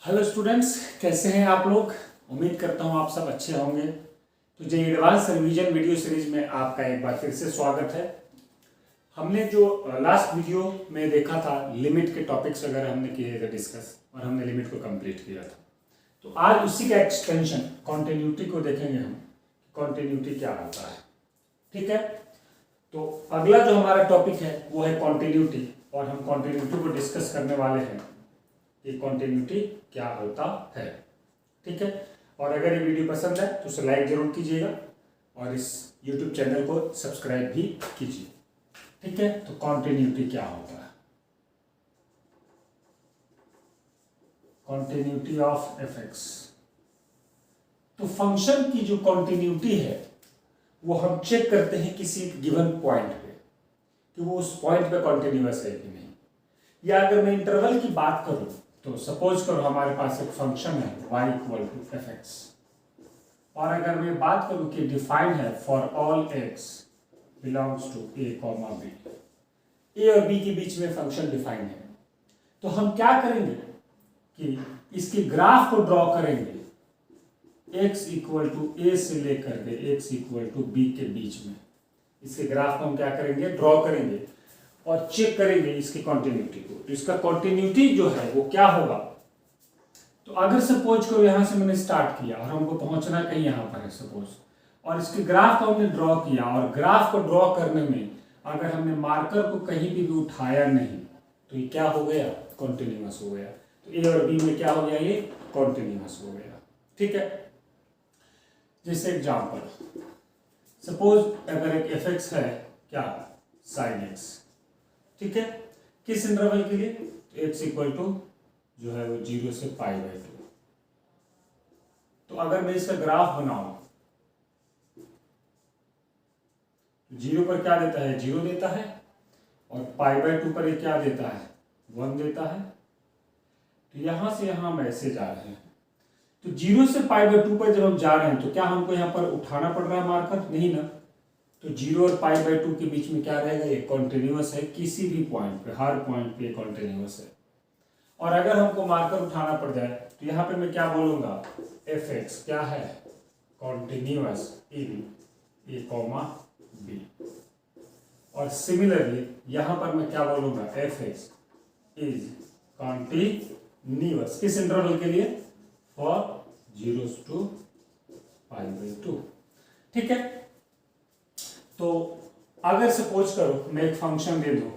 Hello students, कैसे हैं आप लोग। उम्मीद करता हूं आप सब अच्छे होंगे। तो जो एडवांस रिवीजन वीडियो सीरीज में आपका एक बार फिर से स्वागत है। हमने जो लास्ट वीडियो में देखा था, लिमिट के टॉपिक्स वगैरह हमने किए थे डिस्कस और हमने लिमिट को कंप्लीट किया था। तो आज उसी का एक्सटेंशन कॉन्टिन्यूटी को देखेंगे हम। कॉन्टिन्यूटी क्या होता है, ठीक है। तो अगला जो हमारा टॉपिक है वो है कॉन्टिन्यूटी, और हम कॉन्टिन्यूटी को डिस्कस करने वाले हैं कि कॉन्टिन्यूटी क्या होता है, ठीक है। और अगर ये वीडियो पसंद है तो उसे लाइक जरूर कीजिएगा और इस यूट्यूब चैनल को सब्सक्राइब भी कीजिए, ठीक है। तो कॉन्टिन्यूटी क्या होता है, कॉन्टिन्यूटी ऑफ एफ एक्स। तो फंक्शन की जो कॉन्टिन्यूटी है वो हम चेक करते हैं किसी गिवन पॉइंट पे कि वो उस पॉइंट पे कॉन्टिन्यूअस है कि नहीं। या अगर मैं इंटरवल की बात करूं तो सपोज करो हमारे पास एक फंक्शन है y equal to f x, और अगर मैं बात करूं कि डिफाइंड है for all x belongs to a comma b, a और b के बीच में फंक्शन डिफाइंड है, तो हम क्या करेंगे कि इसके ग्राफ को ड्रॉ करेंगे x इक्वल टू a से लेकर के x इक्वल टू b के बीच में। इसके ग्राफ को हम क्या करेंगे, ड्रॉ करेंगे और चेक करेंगे इसकी कॉन्टिन्यूटी को। तो इसका कॉन्टिन्यूटी जो है वो क्या होगा। तो अगर सपोज करो यहां से मैंने स्टार्ट किया और हमको पहुंचना कहीं यहां पर है सपोज, और इसके ग्राफ को हमने ड्रॉ किया, और ग्राफ को ड्रॉ करने में अगर हमने मार्कर को कहीं भी उठाया नहीं तो ये क्या हो गया, कॉन्टिन्यूअस हो गया। तो ए और बी में क्या हो गया, ये कॉन्टिन्यूअस हो गया, ठीक है। जैसे एग्जाम्पल, सपोज अगर एक एफ एक्स है क्या, साइन एक्स, ठीक है। किस इंटरवल के लिए, एक्स इक्वल टू जो है वो 0 से π/2। तो अगर मैं इसका ग्राफ बनाऊं तो 0 पर क्या देता है, 0 देता है, और π/2 पर ये क्या देता है, 1 देता है। तो यहां से यहां हम ऐसे जा रहे हैं। तो 0 से π/2 पर जब हम जा रहे हैं तो क्या हमको यहां पर उठाना पड़ रहा है मार्कर, नहीं ना। तो 0 और π/2 के बीच में क्या रहेगा, ये कॉन्टिन्यूअस है किसी भी पॉइंट पे, हर पॉइंट पे कॉन्टिन्यूअस है। और अगर हमको मार्कर उठाना पड़ जाए तो यहाँ पे मैं क्या बोलूंगा, एफ एक्स क्या है, कॉन्टिन्यूअस इन ए कॉमा बी। और सिमिलरली यहाँ पर मैं क्या बोलूंगा, एफ एक्स इज कॉन्टिन्यूअस किस इंटरवल के लिए, फॉर 0 to π/2, ठीक है। तो अगर सपोज करो मैं एक फंक्शन दे दूं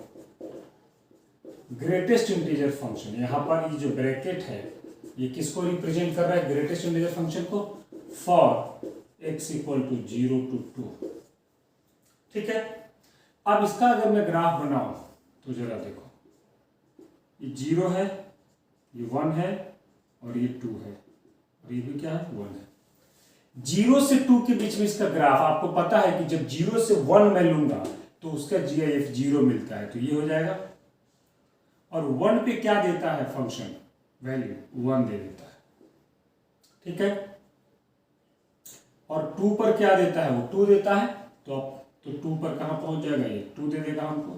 ग्रेटेस्ट इंटीजर फंक्शन, यहां पर ये जो ब्रैकेट है ये किसको रिप्रेजेंट कर रहा है, ग्रेटेस्ट इंटीजर फंक्शन को, for x equal to 0 to 2, ठीक है। अब इसका अगर मैं ग्राफ बनाऊं तो जरा देखो, ये 0 है, ये 1 है, और ये 2 है, और ये भी क्या है, 1 है। 0 से 2 के बीच में इसका ग्राफ आपको पता है कि जब 0 से 1 मैं लूंगा तो उसका GIF 0 मिलता है, तो ये हो जाएगा। और 1 पे क्या देता है फंक्शन, वैल्यू 1 दे देता है, ठीक है। और 2 पर क्या देता है, वो 2 देता है। तो 2 पर कहां पहुंच जाएगा, ये 2 दे देगा हमको।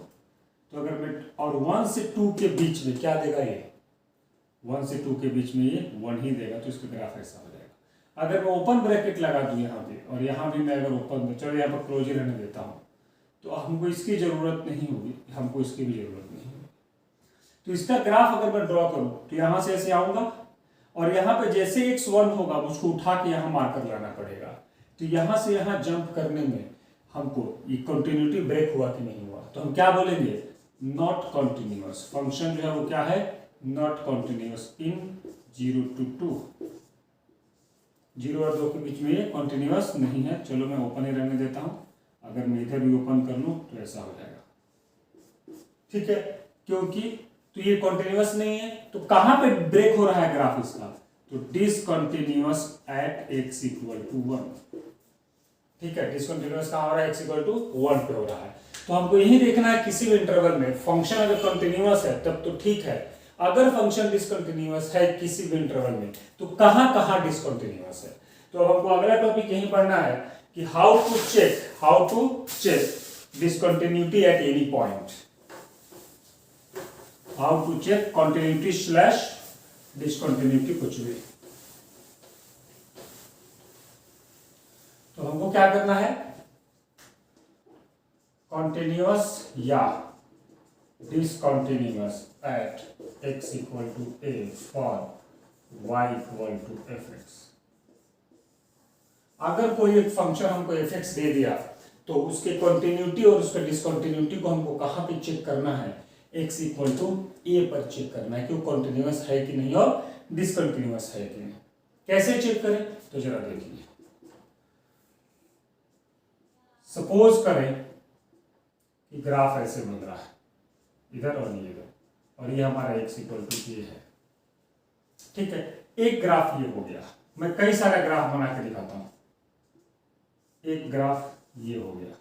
तो अगर मैं, और 1 से 2 के बीच में क्या देगा, ये 1 से 2 के बीच में ये 1 ही देगा, तो इसका ग्राफ ऐसा हो जाएगा। अगर मैं ओपन ब्रैकेट लगा दूं यहाँ पे, और यहाँ भी मैं अगर ओपन, चलो यहाँ पर क्लोज ही रहने देता हूँ, तो हमको इसकी जरूरत नहीं होगी, हमको इसकी भी जरूरत नहीं होगी। तो इसका ग्राफ अगर मैं ड्रॉ करूं तो यहां से ऐसे आऊंगा, और यहां पे जैसे x 1 होगा मुझको उठा के यहां मार्कर लाना पड़ेगा। तो यहां से यहां जंप करने में हमको ये कंटिन्यूटी ब्रेक हुआ कि नहीं हुआ, तो हम क्या बोलेंगे, नॉट कॉन्टिन्यूअस। फंक्शन जो है वो क्या है, नॉट कॉन्टिन्यूअस इन 0 to 2, 0 और 2 के बीच में ये कॉन्टिन्यूअस नहीं है। चलो मैं ओपन ही रहने देता हूं, अगर मैं इधर भी ओपन कर लूं तो ऐसा हो जाएगा, ठीक है। क्योंकि तो ये कॉन्टिन्यूअस नहीं है, तो कहां पे ब्रेक हो रहा है ग्राफ इसका, तो discontinuous at x equal to 1, ठीक है। डिसकंटिन्यूअस कहां हो रहा है, x इक्वल टू 1 पे हो रहा है। तो हमको यही देखना है किसी भी इंटरवल में फंक्शन अगर कंटिन्यूअस है तब तो ठीक है, अगर फंक्शन डिसकंटिन्यूअस है किसी भी इंटरवल में तो कहां कहां डिसकंटिन्यूअस है। तो अब हमको अगला टॉपिक यही पढ़ना है कि how to check discontinuity at any point. how to check continuity slash discontinuity कुछ भी। तो हमको क्या करना है, कॉन्टिन्यूअस या discontinuous at x equal to a for y equal to fx। अगर कोई एक फंक्शन हमको fx दे दिया तो उसके कॉन्टिन्यूटी और उसके डिसकंटिन्यूटी को हमको कहां पे चेक करना है, x इक्वल टू a पर चेक करना है कि वो कॉन्टिन्यूअस है कि नहीं और डिसकंटिन्यूअस है कि नहीं। कैसे चेक करें, तो जरा देखिए। सपोज करें कि ग्राफ ऐसे बन रहा है, इधर और ये इधर, और ये हमारा x इक्वल टू a है। ठीक है, एक ग्राफ ये हो गया। मैं कई सारे ग्राफ बना के दिखाता हूं। एक ग्राफ ये हो गया,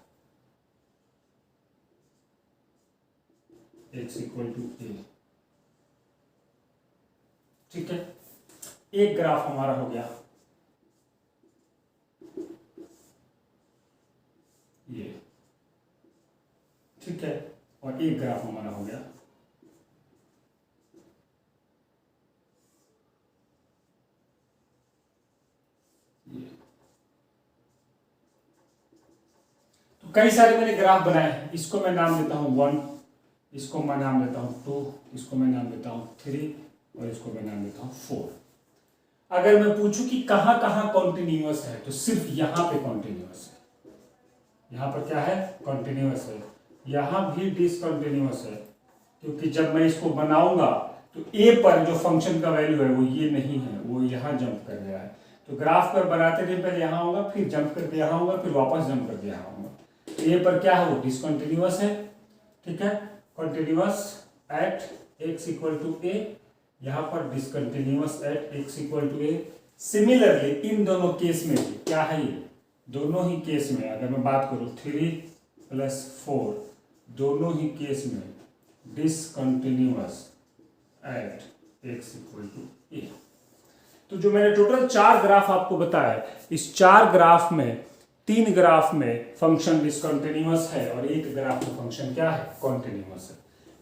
x इक्वल टू a। ठीक है, एक ग्राफ हमारा हो गया ये। ठीक है, और एक ग्राफ हमारा हो गया ये। तो कई सारे मैंने ग्राफ बनाए हैं। इसको मैं नाम देता हूं 1, इसको मैं नाम देता हूं 2, इसको मैं नाम देता हूं 3 और इसको मैं नाम देता हूं 4। अगर मैं पूछूं कि कहां कहां कॉन्टिन्यूअस है, तो सिर्फ यहां पे कॉन्टिन्यूअस है। यहां पर क्या है, कॉन्टिन्यूअस है। यहां भी डिसकंटिन्यूअस है, क्योंकि जब मैं इसको बनाऊंगा तो a पर जो फंक्शन का वैल्यू है वो ये नहीं है, वो यहां जंप कर गया है। तो ग्राफ पर बनाते थे पहले यहां होगा, फिर जंप करके यहां होगा, फिर वापस जंप करके यहां होगा। a पर क्या है, वो डिसकंटिन्यूअस है। ठीक है, continuous at x equal to a, यहां पर discontinuous at x equal to a। Similarly इन दोनों केस में क्या है, ये दोनों ही केस में अगर मैं बात करूं 3 + 4, दोनों ही केस में discontinuous at x equal to a। तो जो मैंने टोटल 4 ग्राफ आपको बताया, इस 4 ग्राफ में 3 ग्राफ में फंक्शन डिसकंटिन्यूअस है और एक ग्राफ में फंक्शन क्या है, कॉन्टिन्यूअस है।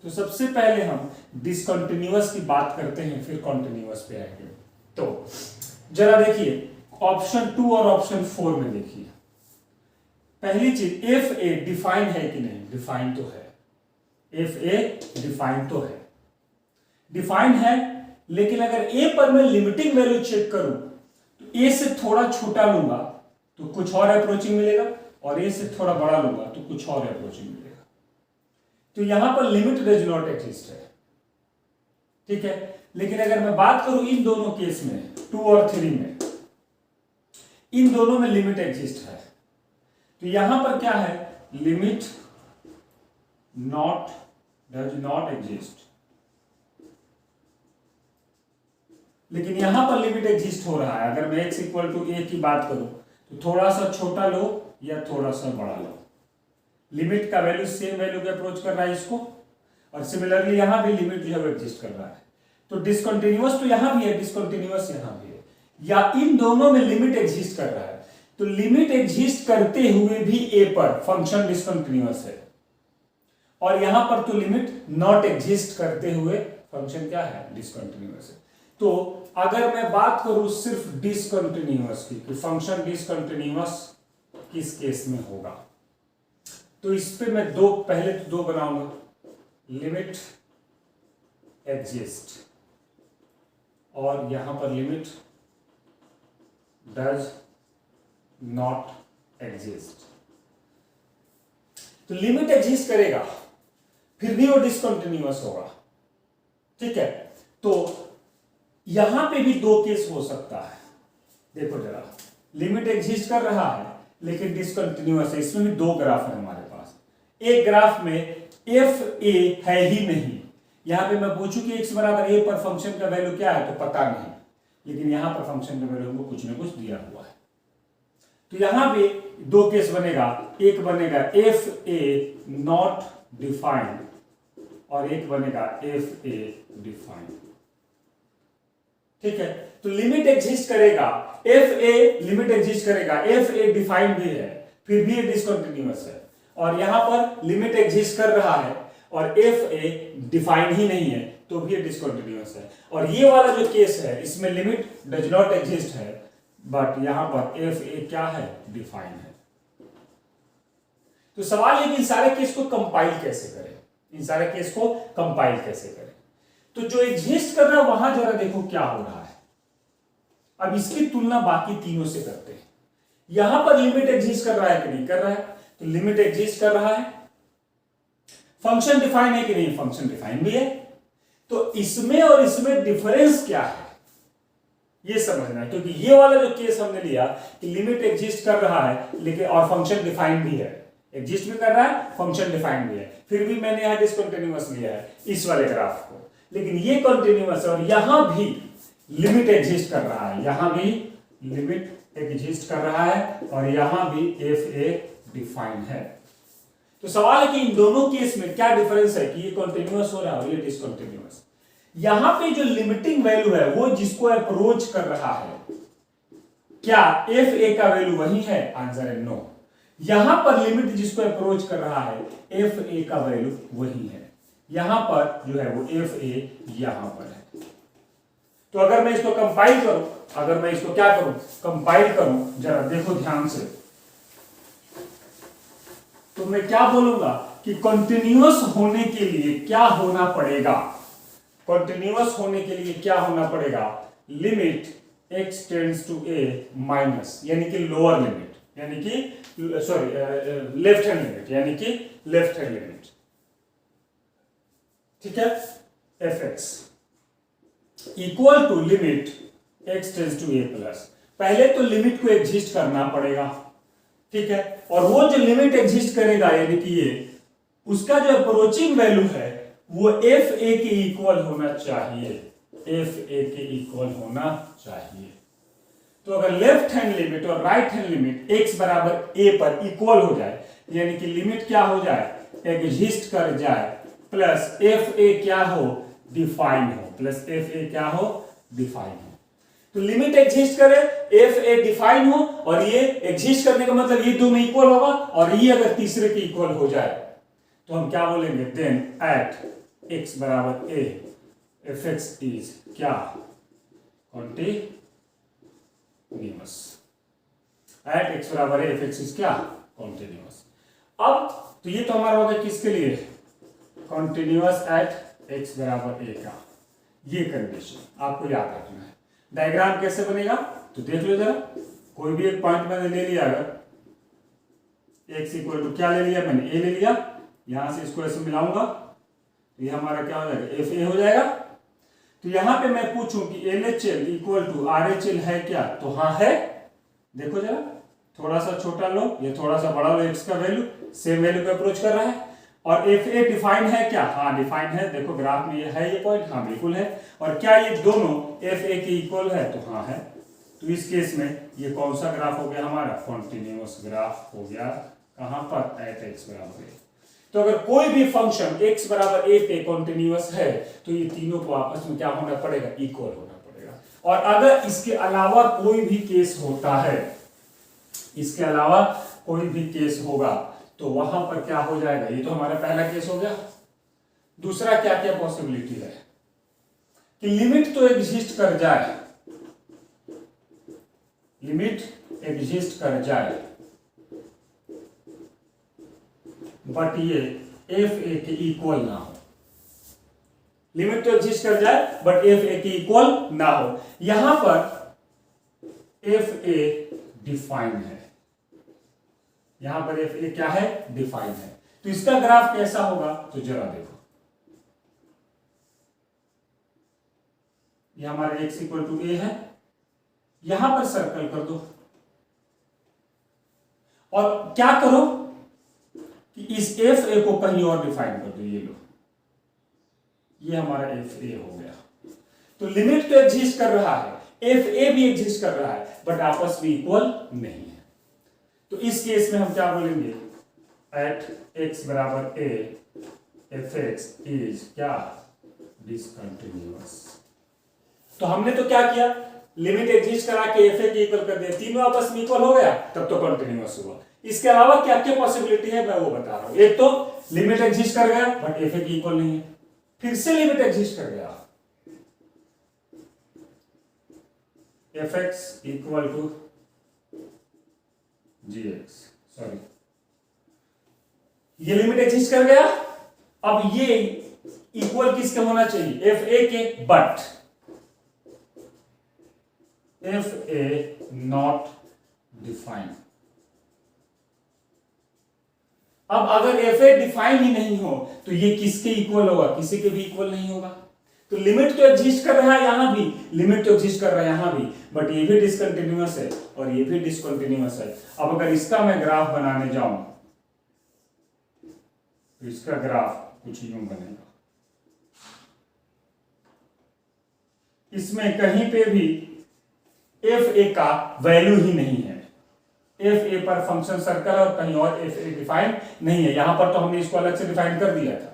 तो सबसे पहले हम डिसकंटिन्यूअस की बात करते हैं, फिर कॉन्टिन्यूअस पे आएंगे। तो जरा देखिए ऑप्शन 2 और ऑप्शन 4 में देखिए। पहली चीज, एफ ए डिफाइन है कि नहीं, डिफाइन तो है। एफ ए डिफाइन तो है, डिफाइन है, लेकिन अगर ए पर मैं लिमिटिंग वैल्यू चेक करूं तो ए से थोड़ा छोटा लूंगा तो कुछ और अप्रोचिंग मिलेगा, और ए से थोड़ा बड़ा लूंगा तो कुछ और अप्रोचिंग मिलेगा। तो यहां पर लिमिट डज नॉट एग्जिस्ट है। ठीक है, लेकिन अगर मैं बात करूं इन दोनों केस में 2 और 3 में, इन दोनों में लिमिट एग्जिस्ट है। तो यहां पर क्या है, limit not does not exist, लेकिन यहां पर लिमिट एग्जिस्ट हो रहा है। अगर मैं x इक्वल टू a की बात करूं तो थोड़ा सा छोटा लो या थोड़ा सा बड़ा लो, लिमिट का वैल्यू सेम वैल्यू के अप्रोच कर रहा है इसको, और सिमिलरली यहां भी लिमिट जो है एग्जिस्ट कर रहा है। तो डिसकंटिन्यूअस तो यहां भी है, डिसकंटिन्यूअस यहां भी है, या इन दोनों में लिमिट एग्जिस्ट कर रहा है। तो लिमिट एग्जिस्ट करते हुए भी a पर फंक्शन डिसकंटिन्यूअस है, और यहां पर तो लिमिट नॉट एग्जिस्ट करते हुए फंक्शन क्या है, डिसकंटिन्यूअस है। तो अगर मैं बात करूं सिर्फ डिसकंटिन्यूअस की, फंक्शन डिसकंटिन्यूअस किस केस में होगा, तो इस पे मैं पहले तो 2 बनाऊंगा, लिमिट एग्जिस्ट और यहां पर लिमिट डज नॉट एग्जिस्ट। तो लिमिट एग्जिस्ट करेगा फिर भी वो डिसकंटिन्यूअस होगा। ठीक है, तो यहां पे भी 2 केस हो सकता है। देखो जरा, लिमिट एग्जिस्ट कर रहा है लेकिन डिसकंटिन्यूअस है। इसमें भी 2 ग्राफ है हमारे पास। एक ग्राफ में एफ ए है ही नहीं, यहां पे मैं पूछूं कि x बराबर a पर फंक्शन का वैल्यू क्या है, तो पता नहीं, लेकिन यहां पर फंक्शन का वैल्यू हमको कुछ ना कुछ दिया हुआ है। तो यहां पे 2 केस बनेगा, एक बनेगा एफ ए नॉट डिफाइंड और एक बनेगा एफ ए डिफाइंड। ठीक है, तो लिमिट एग्जिस्ट करेगा, एफ ए लिमिट एग्जिस्ट करेगा, एफ ए डिफाइंड भी है, फिर भी ये डिसकंटिन्यूअस है, और यहां पर लिमिट एग्जिस्ट कर रहा है और एफ ए डिफाइन ही नहीं है तो भी ये डिसकंटिन्यूअस है। और ये वाला जो केस है इसमें लिमिट डज नॉट एग्जिस्ट है, बट यहां पर एफ ए क्या है, डिफाइन है। तो सवाल है कि इन सारे केस को कंपाइल कैसे करें, इन सारे केस को कंपाइल कैसे करें। तो जो एग्जिस्ट कर रहा है वहां जरा देखो क्या हो रहा है। अब इसकी तुलना बाकी तीनों से करते हैं। यहां पर लिमिट एग्जिस्ट कर रहा है कि नहीं कर रहा है, तो लिमिट एग्जिस्ट कर रहा है। फंक्शन डिफाइन है कि नहीं, फंक्शन डिफाइन भी है। तो इसमें और इसमें डिफरेंस क्या है ये समझना है, क्योंकि ये वाला जो केस हमने लिया कि लिमिट एग्जिस्ट कर रहा है लेकिन और फंक्शन डिफाइन भी है, एग्जिस्ट भी कर रहा है, फंक्शन डिफाइन भी है, फिर भी मैंने यहां डिसकंटिन्यूअस लिया है इस वाले ग्राफ को। लेकिन ये कंटिन्यूअस है और यहां भी लिमिट एग्जिस्ट कर रहा है, यहां भी लिमिट एग्जिस्ट कर रहा है और यहां भी एफ ए डिफाइन है। तो सवाल है कि इन दोनों केस में क्या डिफरेंस है कि ये कंटिन्यूअस हो रहा है और ये डिसकंटिन्यूअस। यहां पे जो लिमिटिंग वैल्यू है वो जिसको अप्रोच कर रहा है, क्या एफ ए का वैल्यू वही है, आंसर है नो। यहां पर लिमिट जिसको अप्रोच कर रहा है एफ ए का वैल्यू वही है, यहां पर जो है वो एफ ए यहां पर है। तो अगर मैं इसको कंपाइल करूं, अगर मैं इसको क्या करूं, कंपाइल करूं, जरा देखो ध्यान से, तो मैं क्या बोलूंगा कि कंटिन्यूअस होने के लिए क्या होना पड़ेगा, कंटिन्यूअस होने के लिए क्या होना पड़ेगा, limit x tends to a minus, यानी कि लोअर लिमिट, यानी कि सॉरी लेफ्ट हैंड लिमिट, यानी कि लेफ्ट हैंड लिमिट, ठीक है, fx equal to limit x tends to a plus. पहले तो लिमिट को एग्जिस्ट करना पड़ेगा, ठीक है, और वो जो लिमिट एग्जिस्ट करेगा यानी कि ये उसका जो अप्रोचिंग वैल्यू है वो एफ ए के इक्वल होना चाहिए, एफ ए के इक्वल होना चाहिए। तो अगर लेफ्ट हैंड लिमिट और राइट हैंड लिमिट x बराबर a पर इक्वल हो जाए, यानी कि लिमिट क्या हो जाए, एग्जिस्ट कर जाए, प्लस एफ ए क्या हो, डिफाइन हो, प्लस एफ ए क्या हो, डिफाइन हो। तो लिमिट एग्जिस्ट करे, एफ ए डिफाइन हो, और ये एग्जिस्ट करने का मतलब ये दोनों इक्वल होगा, और ये अगर तीसरे के इक्वल हो जाए तो हम क्या बोलेंगे, देन एट x बराबर a एफ एक्स इज क्या, कॉन्टिन्यूअस। एट x बराबर a एफ एक्स इज क्या, कॉन्टिन्यूअस। अब तो ये तो हमारा होगा किसके लिए, कॉन्टिन्यूअस एट x बराबर a का, ये कंडीशन आपको याद रखना है। डायग्राम कैसे बनेगा तो देख लो जरा, कोई भी एक पॉइंट मैंने ले लिया, अगर x इक्वल टू क्या ले लिया मैंने, a ले लिया, यहां से इसको ऐसे मिलाऊंगा तो ये हमारा क्या हो जाएगा, एफ ए हो जाएगा। तो यहां पे मैं पूछूं कि L H L equal to R H L है क्या, तो हाँ है। देखो जरा, थोड़ा सा छोटा लो, ये थोड़ा सा बड़ा लो, एक्स का वैल्यू सेम वैल्यू पे अप्रोच कर रहा है। और एफ ए डिफाइन है क्या, हाँ डिफाइन है, देखो ग्राफ में ये है, ये पॉइंट हाँ बिल्कुल है। और क्या ये दोनों एफ ए के इक्वल है, तो हाँ है। तो इस केस में ये कौन सा ग्राफ हो गया हमारा, कॉन्टिन्यूअस ग्राफ हो गया, कहां पर, एट एक्स बराबर ए। तो अगर कोई भी फंक्शन x बराबर a पे कॉन्टिन्यूअस है तो ये तीनों को आपस में क्या होना पड़ेगा, इक्वल होना पड़ेगा। और अगर इसके अलावा कोई भी केस होता है, इसके अलावा कोई भी केस होगा तो वहां पर क्या हो जाएगा, ये तो हमारा पहला केस हो गया। दूसरा क्या क्या पॉसिबिलिटी है कि लिमिट तो एग्जिस्ट कर जाए, लिमिट एग्जिस्ट कर जाए, बट ये एफ ए के इक्वल ना हो। लिमिट तो एग्जिस्ट कर जाए बट एफ ए के इक्वल ना हो। यहां पर एफ ए डिफाइन है, यहां पर एफ ए क्या है, डिफाइन है। तो इसका ग्राफ कैसा होगा, तो जरा देखो, यह हमारा एक्स इक्वल टू ए है, यहां पर सर्कल कर दो और क्या करो कि इस एफ ए को कहीं और डिफाइन कर दो, ये लो, ये हमारा एफ ए हो गया। तो लिमिट तो एग्जिस्ट कर रहा है, एफ ए भी एग्जिस्ट कर रहा है, बट आपस में इक्वल नहीं है। तो इस केस में हम क्या बोलेंगे, एट एक्स बराबर ए एफ एक्स इज क्या, डिसकंटिन्यूअस। तो हमने तो क्या किया, लिमिट एग्जिस्ट करा के एफ ए के इक्वल कर दिया, तीनों आपस में इक्वल हो गया, तब तो कंटिन्यूअस हुआ। इसके अलावा क्या क्या पॉसिबिलिटी है मैं वो बता रहा हूं। एक तो लिमिट एग्जिस्ट कर गया बट एफ ए की इक्वल नहीं है, फिर से लिमिट एग्जिस्ट कर गया, f x equal to g x, sorry ये लिमिट एग्जिस्ट कर गया। अब ये इक्वल किसके होना चाहिए, एफ ए के, but F A not defined. अब अगर एफ ए डिफाइन ही नहीं हो तो ये किसके इक्वल होगा, किसी के भी इक्वल नहीं होगा। तो लिमिट तो एग्जिस्ट कर रहा है यहां भी, लिमिट तो एग्जिस्ट कर रहा है यहां भी, बट ये भी डिसकंटिन्यूअस है और ये भी डिसकंटिन्यूअस है। अब अगर इसका मैं ग्राफ बनाने जाऊं तो इसका ग्राफ कुछ यूं बनेगा, इसमें कहीं पे भी एफ ए का वैल्यू ही नहीं है, एफ ए पर फंक्शन सर्कल और कहीं और एफ ए डिफाइन नहीं है। यहां पर तो हमने इसको अलग से डिफाइन कर दिया था,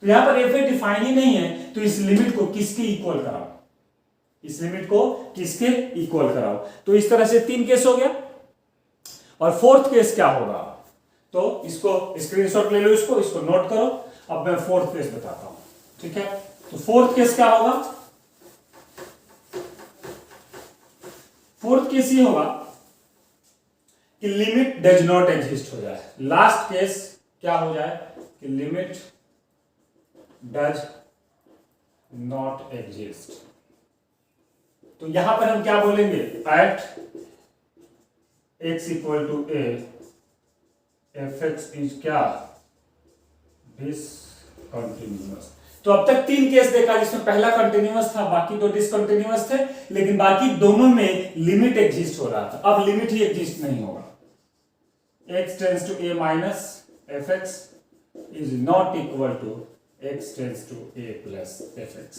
तो यहां पर एफ ए डिफाइन ही नहीं है, तो इस लिमिट को किसके इक्वल कराओ, इस लिमिट को किसके इक्वल कराओ। तो इस तरह से 3 केस हो गया। और फोर्थ केस क्या होगा, तो इसको स्क्रीनशॉट ले लो, इसको नोट करो। अब मैं फोर्थ केस बताता हूं, ठीक है। तो फोर्थ केस क्या होगा, फोर्थ केस ये होगा कि लिमिट डज नॉट एग्जिस्ट हो जाए। लास्ट केस क्या हो जाए कि लिमिट डज नॉट एग्जिस्ट। तो यहां पर हम क्या बोलेंगे, at x equal to a f x is क्या, डिसकंटिन्यूअस। तो अब तक 3 केस देखा जिसमें पहला कंटिन्यूअस था, बाकी 2 डिसकंटिन्यूअस थे, लेकिन बाकी दोनों में लिमिट एग्जिस्ट हो रहा था। अब लिमिट ही एग्जिस्ट नहीं होगा, x tends to a minus f x is not equal to x tends to a plus f x.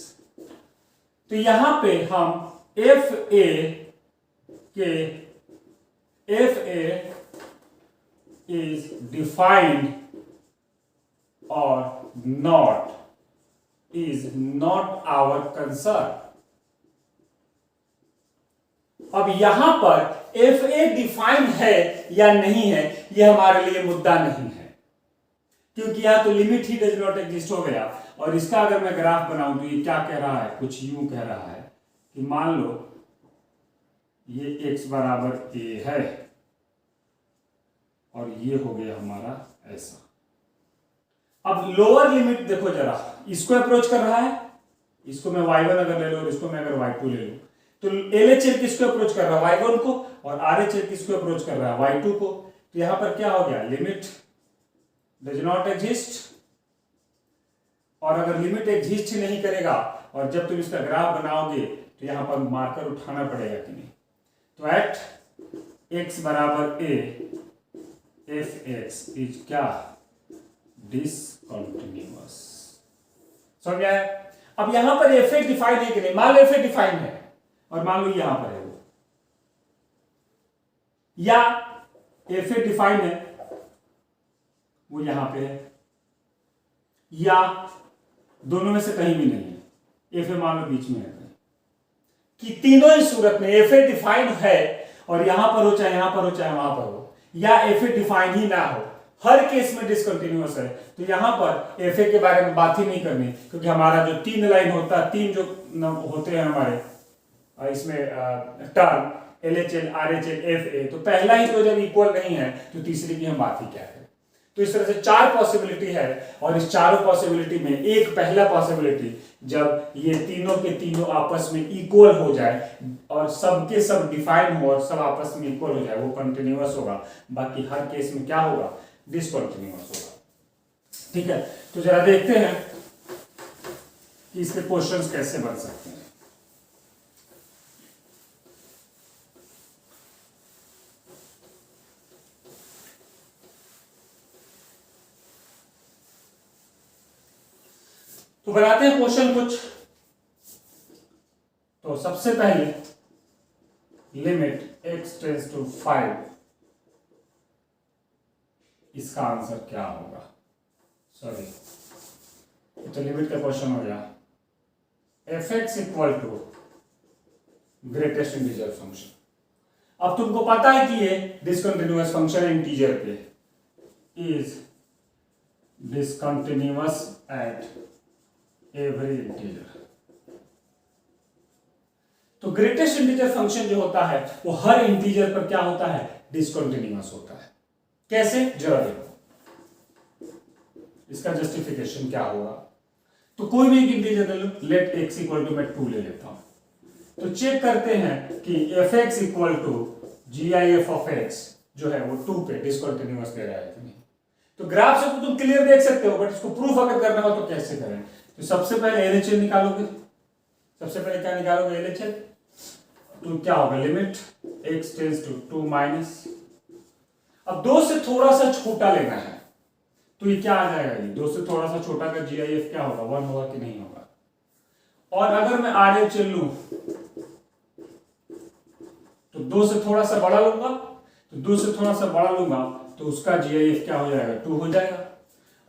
तो यहां पे हम एफ ए इज डिफाइंड और not is not our concern। अब यहां पर एफ ए डिफाइंड है या नहीं है यह हमारे लिए मुद्दा नहीं है, क्योंकि यहां तो limit he does not exist हो गया। और इसका अगर मैं ग्राफ बनाऊं तो ये क्या कह रहा है, कुछ यूं कह रहा है कि मान लो ये x बराबर a है और ये हो गया हमारा ऐसा। अब लोअर लिमिट देखो जरा, इसको अप्रोच कर रहा है, इसको मैं y1 अगर ले लो और इसको मैं अगर y2 ले लूं, तो LHL किसको अप्रोच कर रहा है, y1 को, और RHL किसको अप्रोच कर रहा है, y2 को। तो यहां पर क्या हो गया, लिमिट डज नॉट एग्जिस्ट। और अगर लिमिट एग्जिस्ट ही नहीं करेगा और जब तुम इसका ग्राफ बनाओगे तो यहां पर मार्कर उठाना पड़ेगा कि नहीं। तो एट x बराबर a एफ एक्स इज क्या, डिसकंटिन्यूअस। समझ आया। अब यहां पर एफ ए डिफाइन है कि नहीं, मान लो एफ ए डिफाइन है और मान लो यहां पर है वो, या एफ ए डिफाइन है वो यहां पे है, या दोनों में से कहीं भी नहीं है, एफ ए मान लो बीच में है, कि तीनों ही सूरत में एफ ए डिफाइन है और यहां पर हो चाहे यहां पर हो चाहे वहां पर हो, या एफ ए डिफाइन ही ना हो, हर केस में डिसकंटिन्यूअस है। तो यहां पर एफ ए के बारे में बात ही नहीं करनी, क्योंकि हमारा जो 3 लाइन होता है, 3 जो होते हैं हमारे इसमें टर्म LHL RHL FA, तो पहला ही तो जब इक्वल नहीं है तो तीसरी की हम बात ही क्या करें। तो इस तरह से 4 पॉसिबिलिटी है और इस चारों पॉसिबिलिटी में एक पहला पॉसिबिलिटी जब ये तीनों के तीनों आपस में इक्वल हो जाए और सबके सब डिफाइन हो और सब आपस में इक्वल हो जाए, वो कंटिन्यूअस होगा। बाकी हर केस में क्या होगा, डिसकंटिन्यूअस होगा। ठीक है, तो जरा देखते हैं कि इसके क्वेश्चंस कैसे बन सकते हैं। तो बनाते हैं क्वेश्चन कुछ। तो सबसे पहले लिमिट x टेंस टू 5, इसका आंसर क्या होगा, सॉरी तो लिमिट का क्वेश्चन हो गया f x equal to greatest integer function. अब तुमको पता है कि ये डिसकंटिन्यूअस फंक्शन है इंटीजर पे, is discontinuous at every integer. तो ग्रेटेस्ट इंटीजर फंक्शन जो होता है वो हर इंटीजर पर क्या होता है, डिसकंटिन्यूअस होता है। कैसे, जरा देखो इसका जस्टिफिकेशन क्या होगा। तो कोई भी एक इंटीजर ले लो, लेट x इक्वल टू मैं 2 ले लेता हूं, तो चेक करते हैं कि fx equal to gif of x जो है वो 2 पे डिसकंटिन्यूअस दे रहा है कि नहीं। तो ग्राफ से तो तुम क्लियर देख सकते हो, बट इसको प्रूफ अगर करना हो तो कैसे करें। तो सबसे पहले LHS निकालोगे, सबसे पहले क्या निकालोगे, LHS। तो क्या होगा, limit x tends to 2 minus, अब 2 से थोड़ा सा छोटा लेना है तो ये क्या आ जाएगा, ये 2 से थोड़ा सा छोटा का GIF क्या होगा, 1 होगा कि नहीं होगा। और अगर मैं RHS लूं तो 2 से थोड़ा सा बड़ा लूंगा, तो 2 से थोड़ा सा बड़ा लूंगा तो उसका GIF क्या हो जाएगा, 2 हो जाएगा।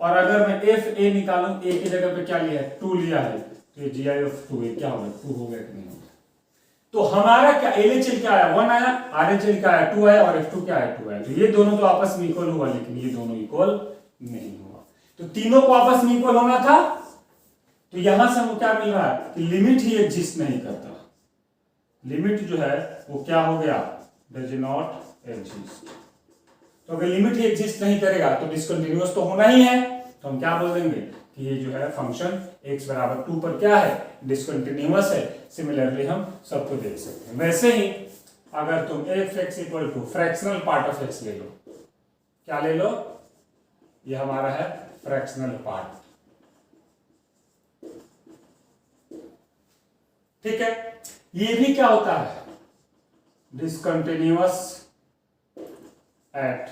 और अगर मैं FA निकालूं, A की जगह पे क्या लिया है, 2 लिया है, तो ये GIF 2 क्या होगा, 2 हो गया कि नहीं होगा। तो हमारा क्या LHS क्या आया, 1 आया, RHS क्या आया, 2 आया, और F2 क्या आया, 2 आया। तो ये दोनों तो आपस में इक्वल हुआ, लेकिन ये दोनों इक्वल नहीं हुआ। तो तीनों को आपस में इक्वल होना था, तो यहां से हमको क्या मिल रहा है कि लिमिट ही एग्जिस्ट नहीं करता। लिमिट जो है वो क्या हो गया, डज नॉट एग्जिस्ट। तो अगर लिमिट ही एग्जिस्ट नहीं करेगा तो डिसकंटिन्यूअस तो होना ही है। तो हम क्या बोल देंगे कि ये जो है फंक्शन x बराबर 2 पर क्या है, डिसकंटिन्यूअस है। सिमिलरली हम सबको देख सकते हैं। वैसे ही अगर तुम f(x) equal to fractional part of x ले लो, क्या ले लो, ये हमारा है फ्रैक्शनल पार्ट, ठीक है। ये भी क्या होता है, डिसकंटिन्यूअस एट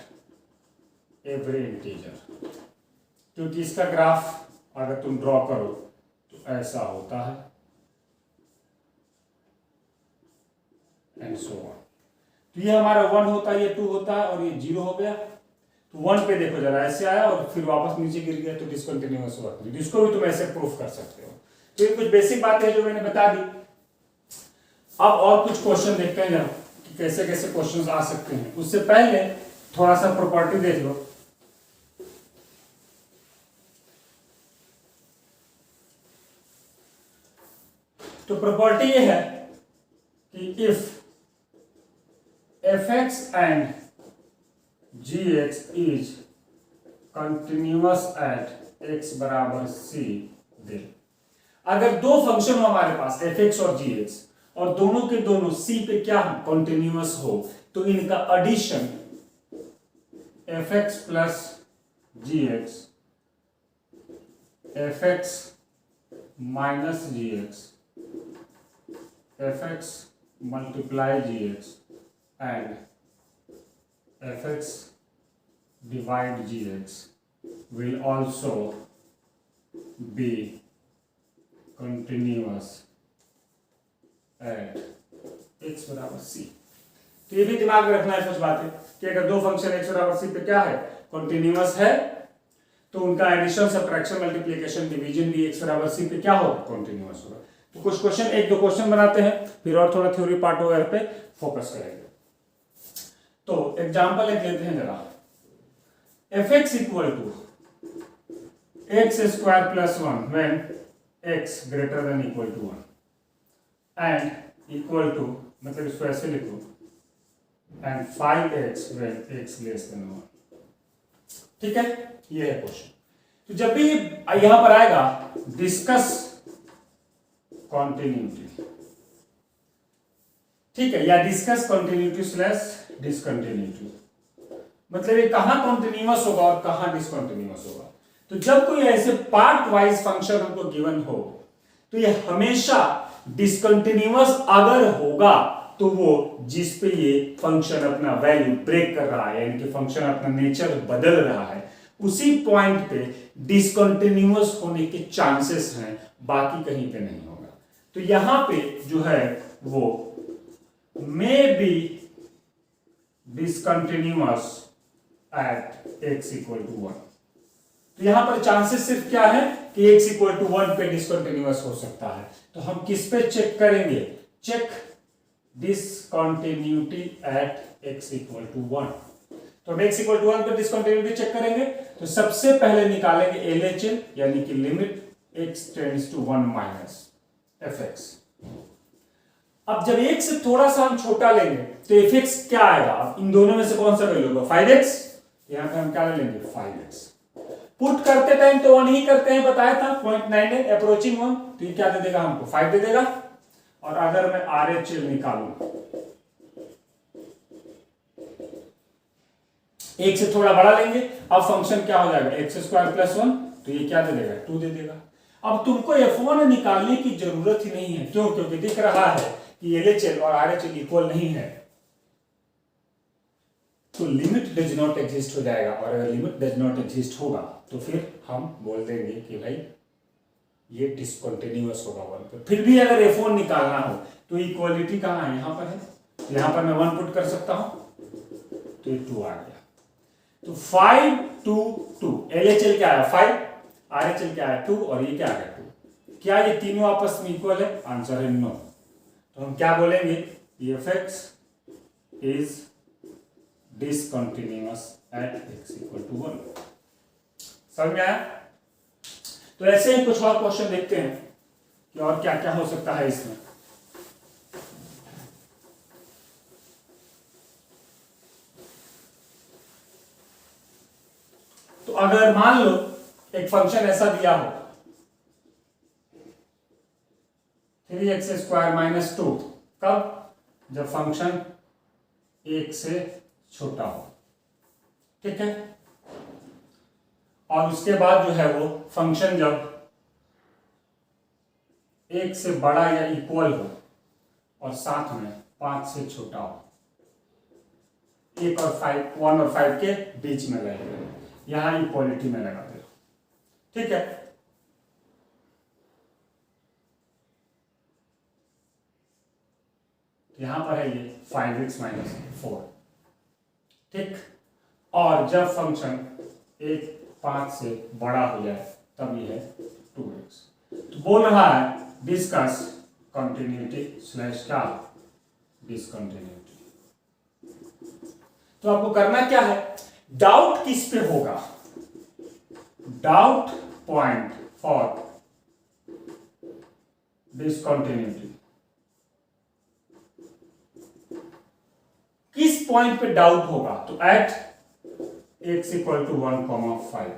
एवरी इंटीजर, क्योंकि इसका ग्राफ अगर तुम ड्रॉ करो तो ऐसा होता है एंड सो ऑन। तो ये हमारा 1 होता है, ये 2 होता है, और ये 0 हो गया। तो 1 पे देखो जरा, ऐसे आया और फिर वापस नीचे गिर गया, तो डिसकंटिन्यूअस हुआ। इसको भी तुम ऐसे प्रूफ कर सकते हो। तो ये कुछ बेसिक बातें हैं जो मैंने बता दी। अब और कुछ क्वेश्चन देखते हैं जरा कि कैसे कैसे क्वेश्चंस आ सकते हैं। उससे पहले थोड़ा सा प्रॉपर्टी देख लो। तो प्रॉपर्टी ये है कि if fx and gx is continuous at x बराबर c, देन अगर दो फंक्शन हो हमारे पास fx और gx और दोनों के दोनों c पे क्या कंटिन्यूअस हो, तो इनका addition fx plus gx, fx minus gx, fx multiply gx and fx divide gx will also be continuous at x बराबर c। तो ये भी दिमाग में रखना है कुछ बातें कि अगर दो फंक्शन x बराबर c पे क्या है, कंटिन्यूअस है, तो उनका एडिशन, सब्ट्रैक्शन, मल्टीप्लिकेशन, डिवीजन भी x बराबर c पे क्या होगा, कंटिन्यूअस होगा। तो कुछ क्वेश्चन, एक दो क्वेश्चन बनाते हैं, फिर और थोड़ा थ्योरी पार्ट वगैरह पे फोकस करेंगे। तो एग्जांपल एक लेते हैं जरा। fx equal to x square plus 1 when x greater than equal to 1 and equal to, मतलब इसको ऐसे लिखो, and 5x when x less than 1। ठीक है, ये है क्वेश्चन। तो जब भी यहां पर आएगा डिस्कस कॉन्टिन्यूटी, ठीक है, या डिस्कस कॉन्टिन्यूटी स्लैश डिसकंटिन्यूटी, मतलब ये कहां कॉन्टिन्यूअस होगा और कहां डिसकंटिन्यूअस होगा। तो जब कोई ऐसे पार्ट वाइज फंक्शन हमको गिवन हो तो ये हमेशा डिसकंटिन्यूअस अगर होगा तो वो जिस पे ये फंक्शन अपना वैल्यू ब्रेक कर रहा है, यानी कि फंक्शन अपना नेचर बदल रहा है, उसी पॉइंट पे डिसकंटिन्यूअस होने के चांसेस हैं, बाकी कहीं पे नहीं होगा। तो यहां पे जो है वो maybe discontinuous at x equal to 1। तो यहां पर चांसेस सिर्फ क्या है कि x इक्वल टू 1 पे डिसकंटिन्यूअस हो सकता है। तो हम किस पे चेक करेंगे, check discontinuity at x equal to 1। तो x इक्वल टू 1 पर डिसकंटिन्यूटी चेक करेंगे। तो सबसे पहले निकालेंगे LHL यानी कि limit x tends to 1 minus fx। अब जब एक से थोड़ा सा हम छोटा लेंगे तो fx क्या आएगा? अब इन दोनों में से कौन सा वैल्यू होगा? 5x। यहां पे हम क्या ले लेंगे? 5x। पुट करते टाइम तो 1 ही करते हैं, बताया था 0.9 अप्रोचिंग 1, तो ये क्या दे देगा हमको? 5 दे देगा। और अगर मैं RHL निकालूं, एक से थोड़ा बड़ा लेंगे, अब फंक्शन क्या हो जाएगा? x² प्लस 1, तो ये क्या दे देगा? 2 दे देगा। अब तुमको f1 निकालने की जरूरत ही नहीं है। क्यों? क्योंकि दिख रहा है कि LHL और RHL इक्वल नहीं है, तो लिमिट डज नॉट एग्जिस्ट हो जाएगा। और अगर लिमिट डज नॉट एग्जिस्ट होगा तो फिर हम बोल देंगे कि भाई ये डिसकंटिन्यूअस होगा 1 पर। फिर भी अगर f1 निकालना हो तो इक्वालिटी कहां है? यहां पर है। तो यहां पर मैं 1 पुट कर सकता हूं, तो ये 2 आ गया। तो 5 2 2 LHL क्या है? 5, RHL क्या है? 2, और ये क्या है? 2। क्या ये तीनों आपस में इक्वल है? आंसर है नो। तो हम क्या बोलेंगे? fx is discontinuous at x equal to 1। समझ में आया? तो ऐसे ही कुछ और क्वेश्चन देखते हैं कि और क्या क्या हो सकता है इसमें। तो अगर मान लो एक फंक्शन ऐसा दिया हो 3x² माइनस 2, कब? जब फंक्शन 1 से छोटा हो, ठीक है। और उसके बाद जो है वो फंक्शन जब 1 से बड़ा या इक्वल हो और साथ में 5 से छोटा हो, 1 और 5 के बीच में लगेगा, यहां इक्वालिटी में लगा दे, ठीक है। यहां पर है ये 5x माइनस 4, ठीक। और जब फंक्शन 1 5 से बड़ा हो जाए तब ये है 2x। तो बोल रहा है डिस्कस कंटिन्यूटी स्लैश क्या? डिसकंटिन्यूटी। तो आपको करना क्या है? डाउट किस पे होगा? Doubt point for discontinuity. किस पॉइंट पे डाउट होगा? तो एट x इक्वल टू 1,5।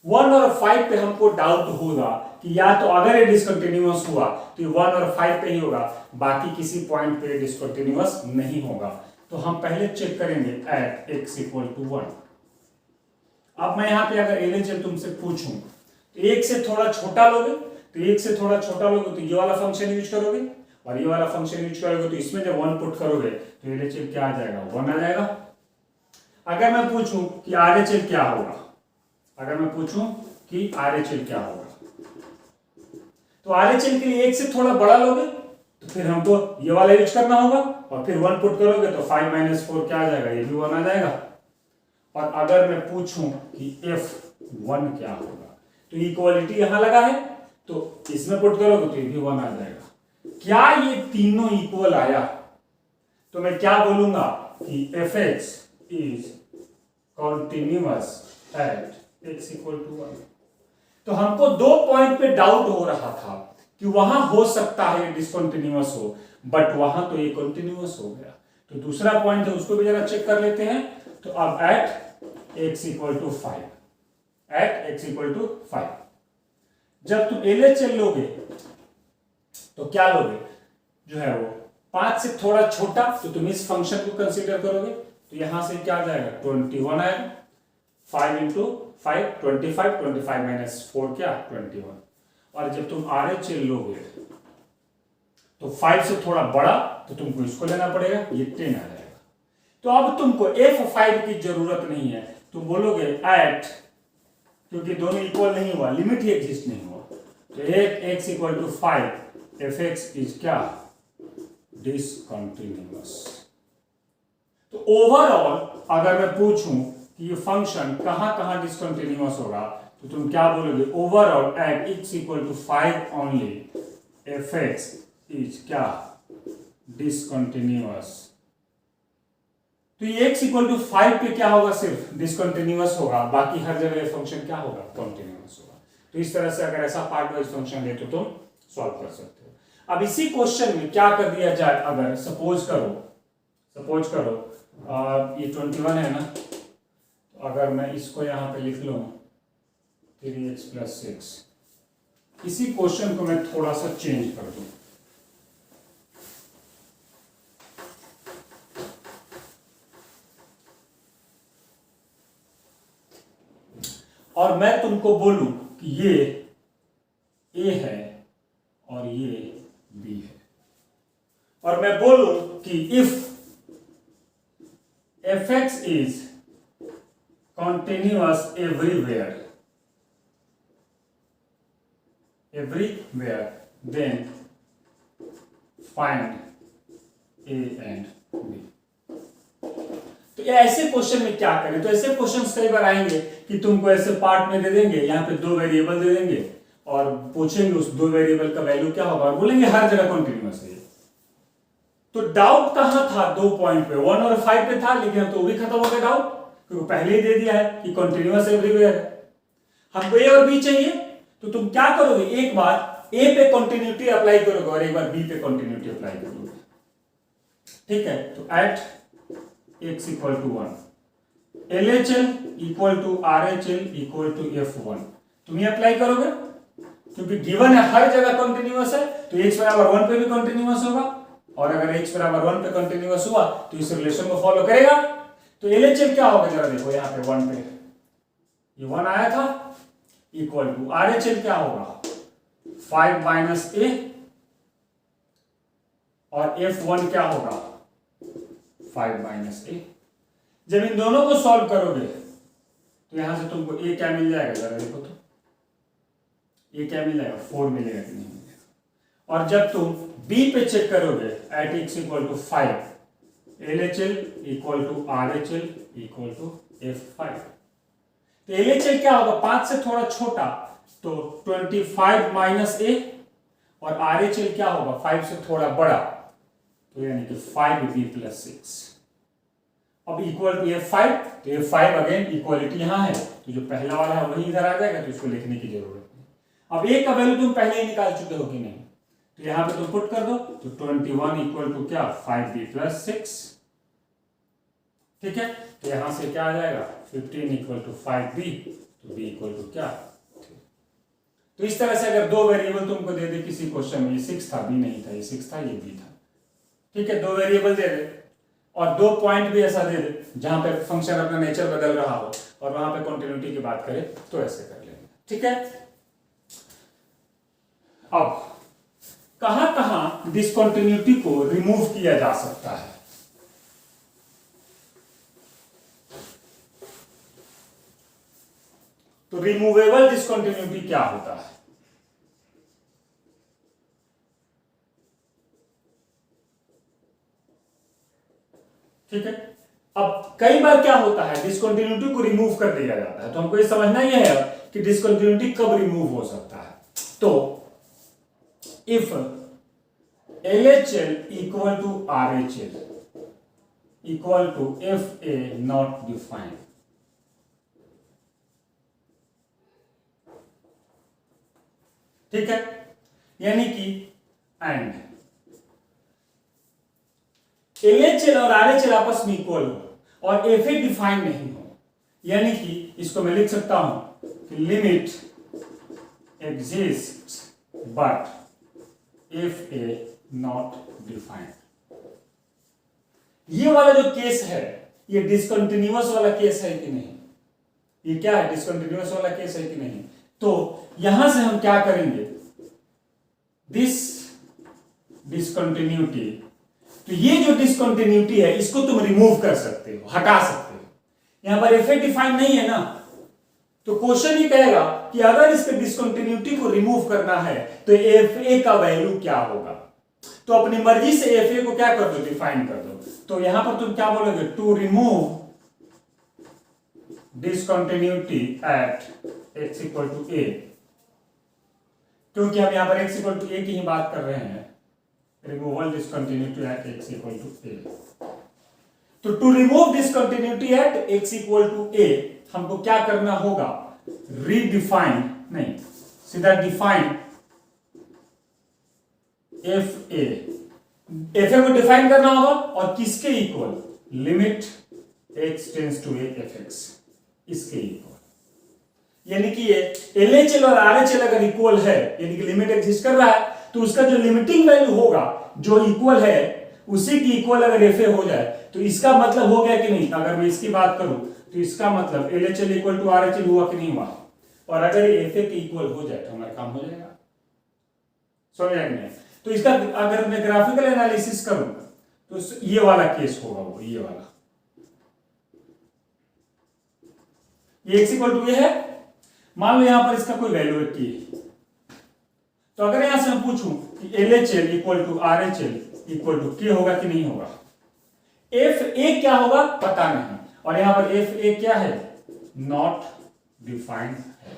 1 और 5 पे हमको डाउट होगा कि या तो अगर ये डिसकंटिन्यूअस हुआ तो ये 1 और 5 पे ही होगा, बाकी किसी पॉइंट पे डिसकंटिन्यूअस नहीं होगा। तो हम पहले चेक करेंगे एट x इक्वल टू 1। अब मैं यहां पे अगर LHL तुमसे पूछूं तो 1 से थोड़ा छोटा लोगे, तो 1 से थोड़ा छोटा लोगे तो ये वाला फंक्शन यूज करोगे, और ये वाला फंक्शन यूज करोगे तो इसमें जब 1 पुट करोगे तो LHL क्या आ जाएगा? 1 आ जाएगा। अगर मैं पूछूं कि RHL क्या होगा, अगर मैं पूछूं कि RHL क्या होगा, तो RHL के लिए 1 से थोड़ा बड़ा लोगे तो फिर हमको ये वाला यूज करना होगा, और फिर 1 पुट करोगे तो 5 माइनस 4 क्या आ जाएगा? ये भी 1 आ जाएगा। और अगर मैं पूछूं कि F1 क्या होगा, तो इक्वालिटी यहां लगा है तो इसमें पुट करोगे तो ये भी 1 आ जाएगा। क्या ये तीनों इक्वल आया तो मैं क्या बोलूंगा कि fx is continuous at x equal to 1। तो हमको 2 पॉइंट पे डाउट हो रहा था कि वहां हो सकता है डिसकंटिन्यूअस हो, बट वहां तो ये कंटिन्यूअस हो गया। तो दूसरा पॉइंट है उसको भी जरा चेक कर लेते हैं। तो अब at x equal to 5, at x equal to 5 जब तुम LHL लोगे तो क्या लोगे? जो है वो 5 से थोड़ा छोटा, तो तुम इस फंक्शन को कंसीडर करोगे, तो यहां से क्या आ जाएगा? 21 आएगा। 5 इंटू 5 25, 25 माइनस 4 क्या? 21। और जब तुम RHL लोगे तो 5 से थोड़ा बड़ा, तो तुमको इसको लेना पड़ेगा, ये 10 आ जाएगा। तो अब तुमको F5 की जरूरत नहीं है, तुम बोलोगे एट, क्योंकि दोनों इक्वल नहीं हुआ, लिमिट ही एग्जिस्ट नहीं हुआ, तो at x equal to 5 fx is क्या? डिसकंटिन्यूअस। तो ओवरऑल अगर मैं पूछूं कि ये फंक्शन कहां कहां डिसकंटिन्यूअस होगा, तो तुम क्या बोलोगे? Overall at x equal to 5 only fx is क्या? डिसकंटिन्यूअस तो ये x इक्वल टू 5 पे क्या होगा, सिर्फ डिसकंटिन्यूअस होगा, बाकी हर जगह फंक्शन क्या होगा, कॉन्टिन्यूअस होगा। तो इस तरह से अगर ऐसा पार्ट वाइज फंक्शन ले तो तुम सॉल्व कर सकते हो। अब इसी क्वेश्चन में क्या कर दिया जाए, अगर सपोज करो ये 21 है ना, तो अगर मैं इसको यहां पे लिख लूं 3x + 6, इसी क्वेश्चन को मैं थोड़ा सा चेंज कर दूं, और मैं तुमको बोलूं कि ये A है और ये B है, और मैं बोलूं कि if fx is continuous everywhere, then find A and B। तो ऐसे क्वेश्चन में क्या करें, तो ऐसे क्वेश्चंस कई बार आएंगे कि तुमको ऐसे पार्ट में दे देंगे, यहाँ पे 2 वेरिएबल दे देंगे और पूछेंगे उस 2 वेरिएबल का वैल्यू क्या होगा, और बोलेंगे हर जगह कॉन्टिन्यूअस है। तो डाउट कहां था, 2 पॉइंट पे, 1 और 5 पे था, लेकिन तो भी खत्म हो गया डाउट, क्योंकि पहले ही दे दिया है कि कॉन्टिन्यूअस एवरीवेयर है। हमको ए और बी चाहिए, तो तुम क्या करोगे, एक बार ए पे कॉन्टिन्यूटी अप्लाई करोगे और एक बार बी पे कॉन्टिन्यूटी अप्लाई करोगे, ठीक है। तो at x equal to 1, LHL equal to RHL equal to F1, तुम ये अप्लाई करोगे, क्योंकि गिवन है हर जगह कॉन्टिन्यूअस है, तो x बराबर 1 पे भी कॉन्टिन्यूअस होगा, और अगर x बराबर 1 पे कॉन्टिन्यूअस हुआ तो इस रिलेशन को फॉलो करेगा। तो LHL क्या होगा, जरा देखो यहाँ पे 1 पे ये 1 आया था, इक्वल टू RHL क्या होगा 5 माइनस A, और F1 क्या होगा 5 माइनस A। जब इन दोनों को सॉल्व करोगे तो यहां से तुमको A क्या मिल जाएगा, जरा देखो तो A क्या मिल जाएगा, 4 मिलेगा कि नहीं मिलेगा। और जब तुम B पे चेक करोगे at x equal to 5, LHL equal to RHL equal to F5, तो LHL क्या होगा 5 से थोड़ा छोटा, तो 25 माइनस A, और RHL क्या होगा 5 से थोड़ा बड़ा, तो यानी कि 5B + 6। अब इक्वल टू F5, तो F5 अगेन इक्वालिटी यहां है, तो जो पहला वाला है वही इधर आ जाएगा, तो इसको लिखने की जरूरत नहीं। अब A का वैल्यू तुम पहले ही निकाल चुके हो कि नहीं, तो यहां पे तुम पुट कर दो, तो 21 इक्वल टू क्या 5B + 6, ठीक है। तो यहां से क्या आ जाएगा 15 इक्वल टू 5B, तो B इक्वल टू क्या। तो इस तरह से अगर 2 वेरिएबल तुमको दे दे किसी क्वेश्चन में, ये 6 था, B नहीं था, ये 6 था, ये B था, ठीक है, 2 वेरिएबल दे दे और 2 पॉइंट भी ऐसा दे दे जहां पे फंक्शन अपना नेचर बदल रहा हो, और वहां पे कॉन्टिन्यूटी की बात करें तो ऐसे कर लेंगे, ठीक है। अब कहां कहां डिसकंटिन्यूटी को रिमूव किया जा सकता है, तो रिमूवेबल डिसकंटिन्यूटी क्या होता है, ठीक है। अब कई बार क्या होता है डिसकंटिन्यूटी को रिमूव कर दिया जाता है, तो हमको ये समझना ही है कि डिसकंटिन्यूटी कब रिमूव हो सकता है। तो if LHL equal to RHL equal to FA not defined, ठीक है, यानी कि एंड LHL और RHL आपस में इक्वल हो और FA डिफाइन नहीं हो, यानी कि इसको मैं लिख सकता हूं कि limit exists but FA not defined. ये वाला जो केस है ये डिसकंटिन्यूअस वाला केस है कि नहीं, ये क्या है डिसकंटिन्यूअस वाला केस है कि नहीं। तो यहां से हम क्या करेंगे, दिस डिसकंटिन्यूटी, तो ये जो डिसकंटिन्यूटी है इसको तुम रिमूव कर सकते हो, हटा सकते हो। यहां पर FA डिफाइन नहीं है ना, तो क्वेश्चन ही कहेगा कि अगर इसके डिसकंटिन्यूटी को रिमूव करना है तो FA का वैल्यू क्या होगा, तो अपनी मर्जी से FA को क्या कर दो डिफाइन कर दो। तो यहां पर तुम क्या बोलोगे, to remove discontinuity at x equal to A, क्योंकि हम यहां पर x इक्वल टू A की ही बात कर रहे हैं, removal discontinuity at x equal to A। तो to remove discontinuity at x equal to A हमको क्या करना होगा, रीडिफाइन नहीं सीधा डिफाइन एफ ए को डिफाइन करना होगा और किसके equal, limit x tends to a f x, इसके इक्वल। यानी कि ये LHL और RHL अगर इक्वल है, यानी कि लिमिट एग्जिस्ट कर रहा है, तो उसका जो लिमिटिंग वैल्यू होगा जो इक्वल है उसी की इक्वल अगर FA हो जाए तो इसका मतलब हो गया कि नहीं। अगर मैं इसकी बात करूं तो इसका मतलब LHL इक्वल टू RHL हुआ कि नहीं हुआ, और अगर ये FA के इक्वल हो जाए तो हमारा काम हो जाएगा। समझ आएगा नहीं? तो इसका अगर मैं ग्राफिकल एनालिसिस करूं तो ये वाला केस होगा, वो ये वाला, ये x इक्वल टू ये है, मान लो यहां पर इसका कोई वैल्यू है t, तो अगर यहां से मैं पूछूं कि LHL equal to RHL equal to k होगा कि नहीं होगा, FA क्या होगा पता नहीं, और यहां पर FA क्या है, नॉट डिफाइंड है।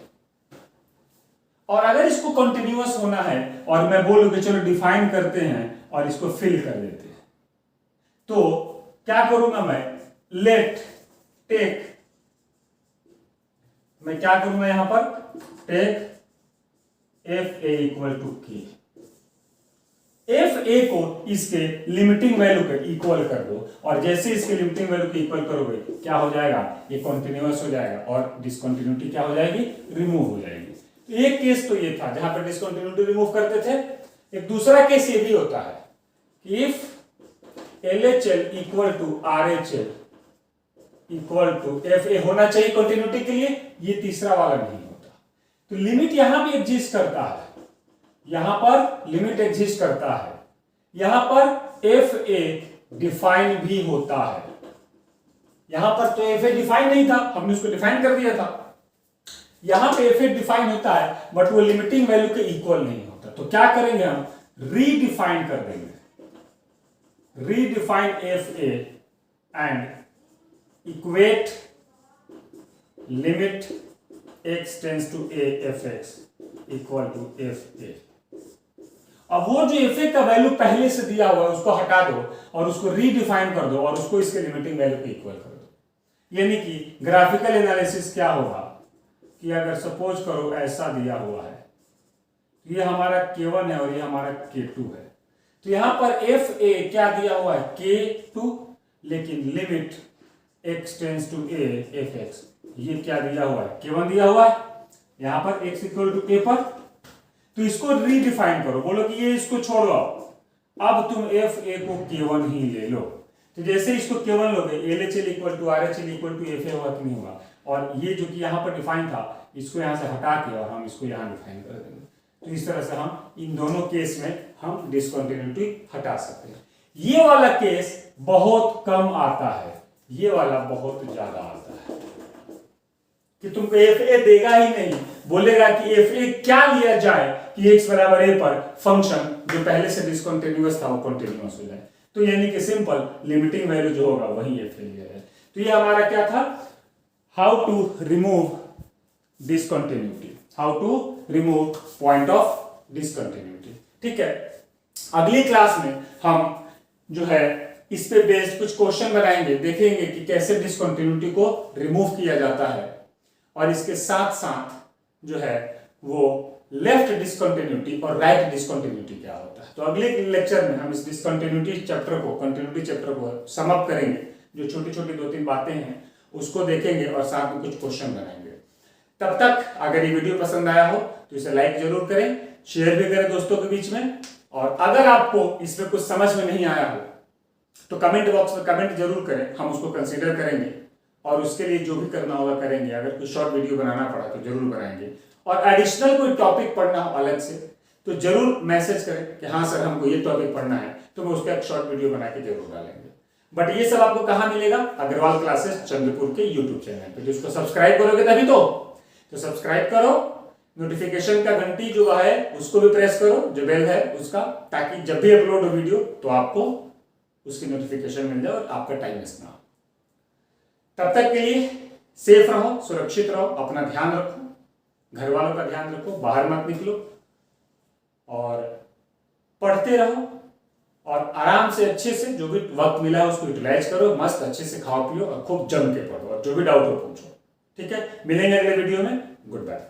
और अगर इसको कंटिन्यूअस होना है और मैं बोलूं कि चलो डिफाइन करते हैं और इसको फिल कर देते हैं, तो क्या करूंगा मैं, लेट टेक, मैं क्या करूंगा यहां पर, take FA equal to k, FA को इसके लिमिटिंग वैल्यू के इक्वल कर दो, और जैसे इसके लिमिटिंग वैल्यू के इक्वल करोगे क्या हो जाएगा, ये कंटिन्यूअस हो जाएगा और डिसकंटिन्यूटी क्या हो जाएगी, रिमूव हो जाएगी। तो एक केस तो ये था जहां पर डिसकंटिन्यूटी रिमूव करते थे। एक दूसरा केस ये भी होता है कि if LHL equal to RHL equal to FA होना चाहिए कंटिन्यूटी के लिए, ये तीसरा वाला नहीं होता। तो लिमिट यहां भी एग्जिस्ट करता है, यहां पर लिमिट एग्जिस्ट करता है, यहां पर FA डिफाइन भी होता है। यहां पर तो FA डिफाइन नहीं था, हमने उसको डिफाइन कर दिया था, यहां पे FA डिफाइन होता है बट वो लिमिटिंग वैल्यू के इक्वल नहीं होता। तो क्या करेंगे हम, रीडिफाइन कर देंगे, redefine FA and equate limit x tends to a fx equal to FA। अब वो जो FA का वैल्यू पहले से दिया हुआ है उसको हटा दो और उसको रीडिफाइन कर दो और उसको इसके लिमिटिंग वैल्यू के इक्वल कर दो। यानी कि ग्राफिकल एनालिसिस क्या होगा कि अगर सपोज करो ऐसा दिया हुआ है, ये हमारा K1 है और ये हमारा K2 है, तो यहां पर FA क्या दिया हुआ है, K2, लेकिन limit x tends to a fx ये क्या दिया हुआ है, K1 दिया हुआ है, यहां पर x इक्वल टू a पर। तो इसको रीडिफाइन करो, बोलो कि ये इसको छोड़ो, अब तुम FA को K1 ही ले लो। तो जैसे इसको K1 लोगे, LHL equal to RHL equal to FA होगा कि नहीं होगा, और ये जो कि यहाँ पर डिफाइन था इसको यहाँ से हटा के और हम इसको यहाँ डिफाइन कर देंगे। तो इस तरह से हम इन दोनों केस में हम डिसकंटिन्यूटी हटा सकते हैं। ये वाला केस बहुत कम आता है, ये वाला बहुत ज्यादा आता है कि तुमको FA देगा ही नहीं, बोलेगा कि FA क्या लिया जाए कि x बराबर a पर फंक्शन जो पहले से डिसकंटिन्यूअस था वो कंटिन्यूअस हो जाए। तो यानी कि सिंपल लिमिटिंग वैल्यू जो होगा वही FA लिया जाए। तो ये हमारा क्या था, how to remove discontinuity, how to remove point of discontinuity. ठीक है, अगली क्लास में हम जो है इस पे बेस्ड कुछ क्वेश्चन बनाएंगे, देखेंगे कि कैसे डिसकंटिन्यूटी को रिमूव किया जाता है, और इसके साथ साथ जो है वो लेफ्ट डिसकंटिन्यूटी और राइट डिसकंटिन्यूटी क्या होता है। तो अगले लेक्चर में हम इस डिसकंटिन्यूटी चैप्टर को, कंटिन्यूटी चैप्टर को सम अप करेंगे, जो छोटी छोटी 2-3 बातें हैं उसको देखेंगे और साथ में कुछ क्वेश्चन बनाएंगे। तब तक अगर ये वीडियो पसंद आया हो तो इसे लाइक जरूर करें, शेयर भी करें दोस्तों के बीच में, और अगर आपको इसमें कुछ समझ में नहीं आया हो तो कमेंट बॉक्स में कमेंट जरूर करें, हम उसको कंसीडर करेंगे और उसके लिए जो भी करना होगा करेंगे। अगर कोई शॉर्ट वीडियो बनाना पड़ा तो जरूर बनाएंगे, और एडिशनल कोई टॉपिक पढ़ना हो अलग से तो जरूर मैसेज करें कि हाँ सर हमको ये टॉपिक पढ़ना है, तो मैं उसका एक शॉर्ट वीडियो बना के जरूर डालेंगे। बट ये सब आपको कहाँ मिलेगा, अग्रवाल क्लासेस चंद्रपुर के यूट्यूब चैनल पे। जिसको सब्सक्राइब करोगे तभी तो सब्सक्राइब करो, नोटिफिकेशन का घंटी जो है उसको भी प्रेस करो, जो बेल है उसका, ताकि जब भी अपलोड हो वीडियो तो आपको उसकी नोटिफिकेशन मिल जाए और आपका टाइम वेस्ट ना हो। तब तक के लिए सेफ रहो, सुरक्षित रहो, अपना ध्यान रखो, घर वालों का ध्यान रखो, बाहर मत निकलो और पढ़ते रहो और आराम से अच्छे से जो भी वक्त मिला है उसको यूटिलाइज करो, मस्त अच्छे से खाओ पियो और खूब जम के पढ़ो और जो भी डाउट हो पूछो। ठीक है, मिलेंगे अगले वीडियो में। Good bye.